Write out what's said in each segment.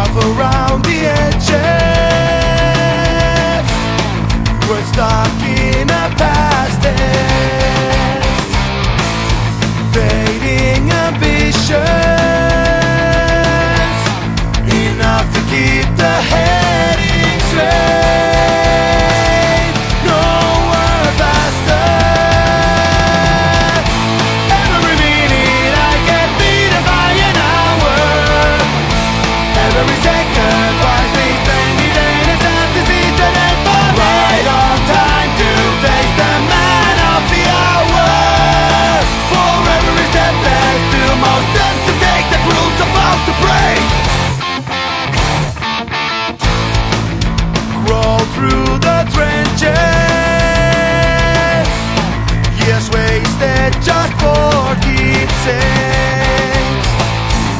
rough around the edges. We're stuck in a past tense, fading ambitions, enough to keep the heading straight. Nowhere faster. Every minute I get beaten by an hour. Every second wisely spent in a chance to see the net for right on time to face the man of the hour. For every step there's too most steps to take, the rules about to break. Crawl through the trenches, years wasted just for keep's sake.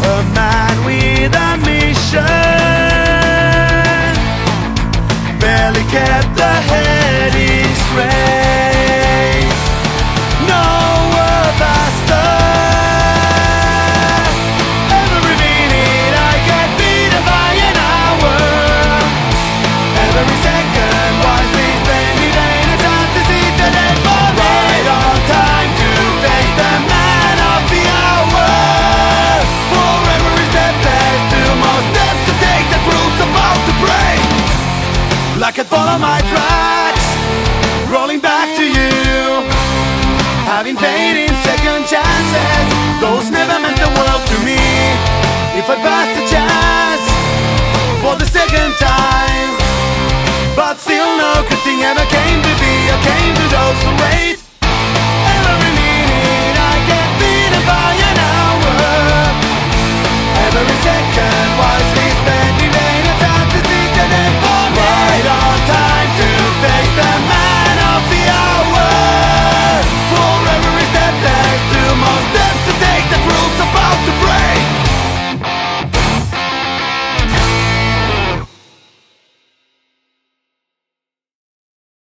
A man with a mission barely kept the heading straight.